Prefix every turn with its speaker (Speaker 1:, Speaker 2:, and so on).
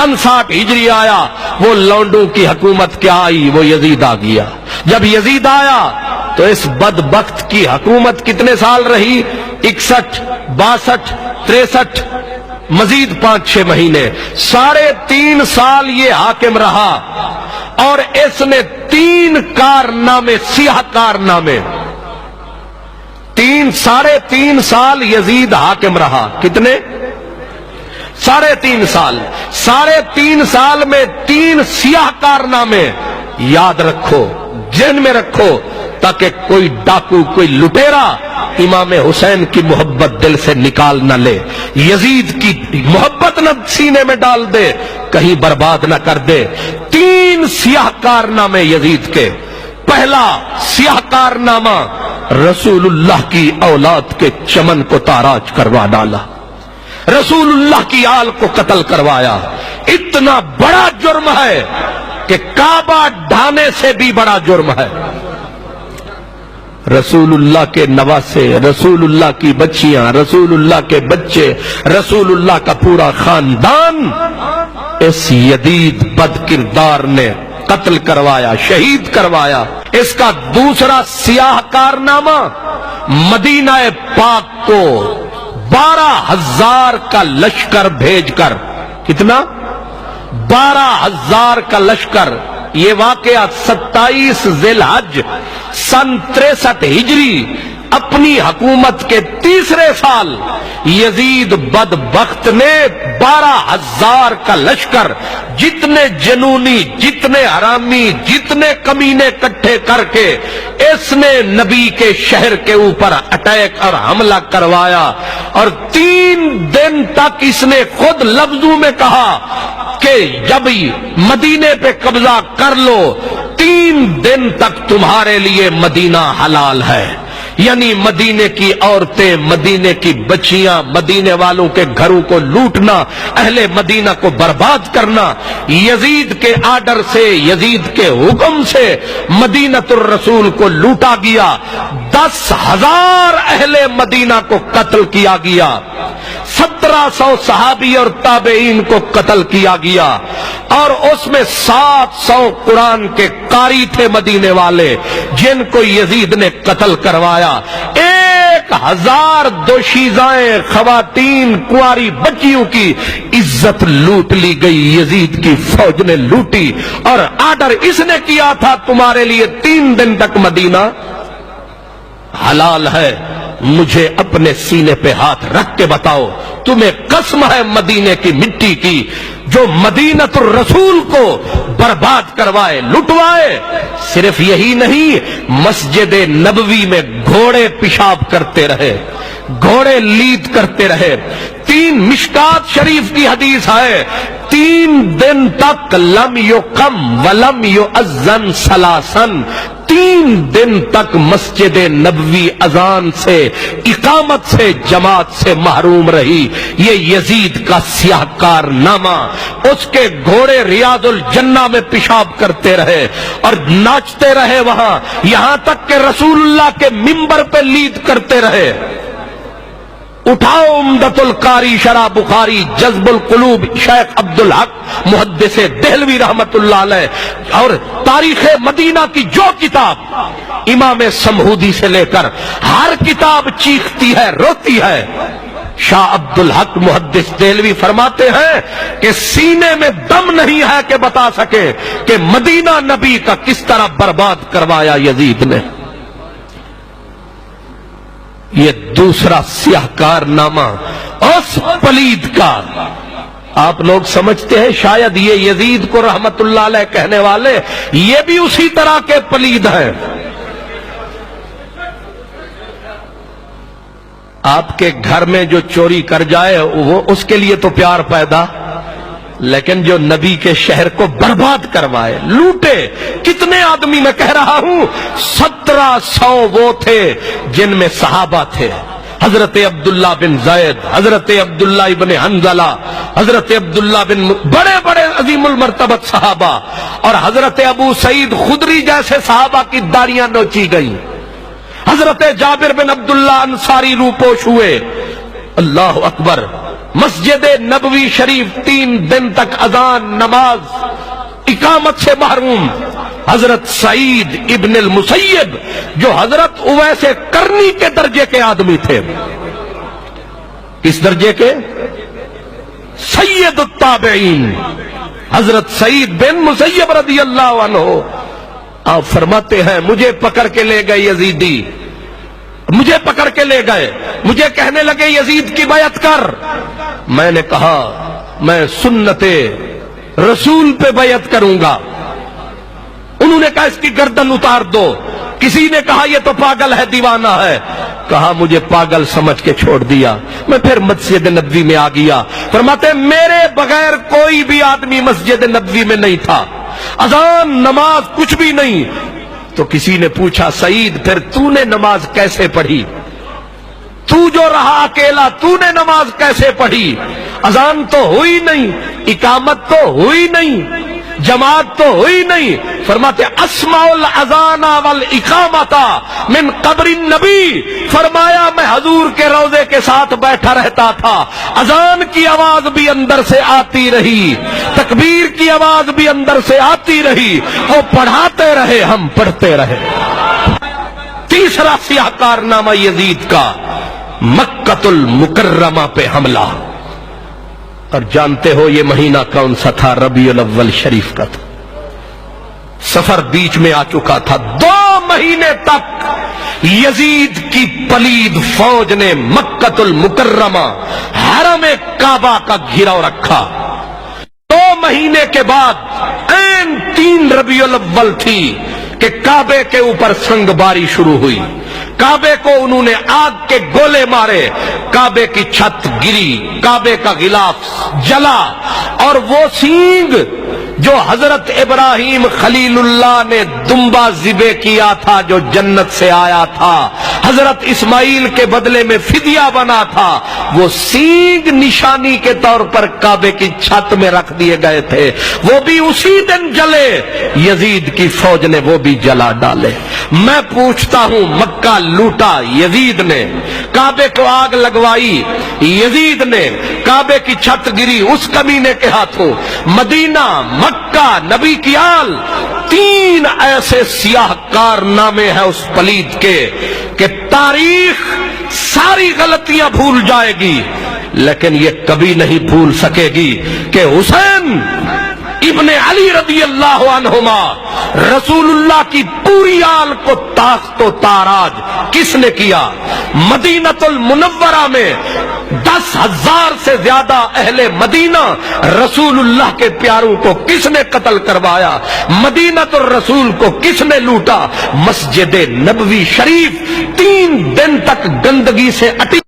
Speaker 1: سن 60 ہجری آیا، وہ لونڈوں کی حکومت کیا آئی، وہ یزید آ گیا۔ جب یزید آیا تو اس بدبخت کی حکومت کتنے سال رہی؟ 61 62 63 مزید 5-6 مہینے، 3.5 سال یہ حاکم رہا، اور اس نے 3 کارنامے، سیاہ کارنامے، 3.5 سال یزید حاکم رہا۔ کتنے؟ 3.5 سال۔ 3.5 سال میں 3 سیاہ کارنامے یاد رکھو، ذہن میں رکھو، تاکہ کوئی ڈاکو، کوئی لٹیرا امام حسین کی محبت دل سے نکال نہ لے، یزید کی محبت نہ سینے میں ڈال دے، کہیں برباد نہ کر دے۔ 3 سیاہ کارنامے یزید کے۔ پہلا سیاہ کارنامہ، رسول اللہ کی اولاد کے چمن کو تاراج کروا ڈالا، رسول اللہ کی آل کو قتل کروایا۔ اتنا بڑا جرم ہے کہ کعبہ ڈھانے سے بھی بڑا جرم ہے۔ رسول اللہ کے نواسے، رسول اللہ کی بچیاں، رسول اللہ کے بچے، رسول اللہ کا پورا خاندان اس یزید بد کردار نے قتل کروایا، شہید کروایا۔ اس کا دوسرا سیاہ کارنامہ، مدینہ پاک کو 12,000 کا لشکر بھیج کر، کتنا؟ 12,000 کا لشکر۔ یہ واقعہ 27 ذی الحج سن 63 ہجری، اپنی حکومت کے 3رے سال یزید بدبخت نے 12,000 کا لشکر، جتنے جنونی، جتنے حرامی، جتنے کمینے اکٹھے کر کے اس نے نبی کے شہر کے اوپر اٹیک اور حملہ کروایا، اور 3 دن تک اس نے خود لفظوں میں کہا کہ جب مدینے پہ قبضہ کر لو 3 دن تک تمہارے لیے مدینہ حلال ہے، یعنی مدینے کی عورتیں، مدینے کی بچیاں، مدینے والوں کے گھروں کو لوٹنا، اہل مدینہ کو برباد کرنا۔ یزید کے آرڈر سے، یزید کے حکم سے مدینۃ الرسول کو لوٹا گیا، 10,000 اہل مدینہ کو قتل کیا گیا، 1700 صحابی اور تابعین کو قتل کیا گیا، اور اس میں 700 قرآن کے قاری تھے مدینے والے جن کو یزید نے قتل کروایا۔ 1,000 دوشیزائیں، خواتین، کنواری بچیوں کی عزت لوٹ لی گئی، یزید کی فوج نے لوٹی، اور آرڈر اس نے کیا تھا تمہارے لیے 3 دن تک مدینہ حلال ہے۔ مجھے اپنے سینے پہ ہاتھ رکھ کے بتاؤ، تمہیں قسم ہے مدینے کی مٹی کی جو مدینۃ الرسول کو برباد کروائے، لٹوائے۔ صرف یہی نہیں، مسجد نبوی میں گھوڑے پیشاب کرتے رہے، گھوڑے لید کرتے رہے۔ 3 مشکات شریف کی حدیث ہے، 3 دن تک لم یقم ولم یؤذن ثلاثاً، 3 دن تک مسجد نبوی اذان سے، اقامت سے، جماعت سے محروم رہی۔ یہ یزید کا سیاہ کارنامہ۔ اس کے گھوڑے ریاض الجنہ میں پیشاب کرتے رہے اور ناچتے رہے وہاں، یہاں تک کہ رسول اللہ کے منبر پہ لید کرتے رہے۔ اٹھاؤ عمدۃ القاری شرح بخاری، جذب القلوب شیخ عبدالحق محدث دہلوی رحمت اللہ علیہ، اور تاریخ مدینہ کی جو کتاب، امام سمہودی سے لے کر ہر کتاب چیختی ہے، روتی ہے۔ شاہ عبدالحق محدث دہلوی فرماتے ہیں کہ سینے میں دم نہیں ہے کہ بتا سکے کہ مدینہ نبی کا کس طرح برباد کروایا یزید نے۔ یہ دوسرا سیاہ کارنامہ اس پلید کا۔ آپ لوگ سمجھتے ہیں شاید یہ یزید کو رحمت اللہ علیہ کہنے والے یہ بھی اسی طرح کے پلید ہیں۔ آپ کے گھر میں جو چوری کر جائے وہ اس کے لیے تو پیار پیدا، لیکن جو نبی کے شہر کو برباد کروائے، لوٹے، کتنے آدمی میں کہہ رہا ہوں، 1700 وہ تھے جن میں صحابہ تھے، حضرت عبداللہ بن زید، حضرت عبداللہ ابن حنظلہ، حضرت عبداللہ بن، بڑے بڑے عظیم المرتبت صحابہ، اور حضرت ابو سعید خدری جیسے صحابہ کی داڑیاں نوچی گئیں، حضرت جابر بن عبداللہ انصاری روپوش ہوئے۔ اللہ اکبر۔ مسجد نبوی شریف 3 دن تک اذان نماز اقامت سے محروم حضرت سعید ابن المسیب جو حضرت اویس کرنی کے درجے کے آدمی تھے. کس درجے کے؟ سید التابعین حضرت سعید بن مسیب رضی اللہ عنہ. آپ فرماتے ہیں مجھے پکڑ کے لے گئے یزیدی، مجھے پکڑ کے لے گئے، مجھے کہنے لگے یزید کی بیعت کر. میں نے کہا میں سنت رسول پہ بیعت کروں گا. انہوں نے کہا اس کی گردن اتار دو. کسی نے کہا یہ تو پاگل ہے، دیوانہ ہے. کہا مجھے پاگل سمجھ کے چھوڑ دیا. میں پھر مسجد نبوی میں آ گیا. فرماتے میرے بغیر کوئی بھی آدمی مسجد نبوی میں نہیں تھا، اذان نماز کچھ بھی نہیں. تو کسی نے پوچھا سعید پھر تو نے نماز کیسے پڑھی؟ تو جو رہا اکیلا تو نے نماز کیسے پڑھی؟ اذان تو ہوئی نہیں، اقامت تو ہوئی نہیں، جماعت تو ہوئی نہیں. فرماتے اسمع الاذان والاقامت من قبر النبی. فرمایا میں حضور کے روضے کے ساتھ بیٹھا رہتا تھا، اذان کی آواز بھی اندر سے آتی رہی، تکبیر کی آواز بھی اندر سے آتی رہی، وہ پڑھاتے رہے ہم پڑھتے رہے. تیسرا سیاہ کارنامہ یزید کا مکہ المکرمہ پہ حملہ. اور جانتے ہو یہ مہینہ کون سا تھا؟ ربیع الاول شریف کا تھا. سفر بیچ میں آ چکا تھا. 2 مہینے تک یزید کی پلید فوج نے مکہ المکرمہ حرم کعبہ کا گھیراؤ رکھا. 2 مہینے کے بعد عین 3 ربیع الاول تھی کہ کعبے کے اوپر سنگ باری شروع ہوئی. کعبے کو انہوں نے آگ کے گولے مارے، کعبے کی چھت گری، کعبے کا غلاف جلا. اور وہ سینگ جو حضرت ابراہیم خلیل اللہ نے دمبا ذبح کیا تھا، جو جنت سے آیا تھا، حضرت اسماعیل کے بدلے میں فدیہ بنا تھا، وہ سینگ نشانی کے طور پر کعبے کی چھت میں رکھ دیے گئے تھے. وہ بھی اسی دن جلے. یزید کی فوج نے وہ بھی جلا ڈالے. میں پوچھتا ہوں مکہ لوٹا یزید نے، کعبے کو آگ لگوائی یزید نے، کعبے کی چھت گری اس کمینے کے ہاتھوں. مدینہ، مکہ، نبی کی آل، 3 ایسے سیاہ کارنامے ہیں اس پلید کے کہ تاریخ ساری غلطیاں بھول جائے گی، لیکن یہ کبھی نہیں بھول سکے گی کہ حسین ابن علی رضی اللہ عنہما رسول اللہ کی پوری آل کو تاخت و تاراج کس نے کیا؟ مدینہ المنورہ میں 10,000 سے زیادہ اہل مدینہ رسول اللہ کے پیاروں کو کس نے قتل کروایا؟ مدینہ الرسول کو کس نے لوٹا؟ مسجد نبوی شریف 3 دن تک گندگی سے اٹی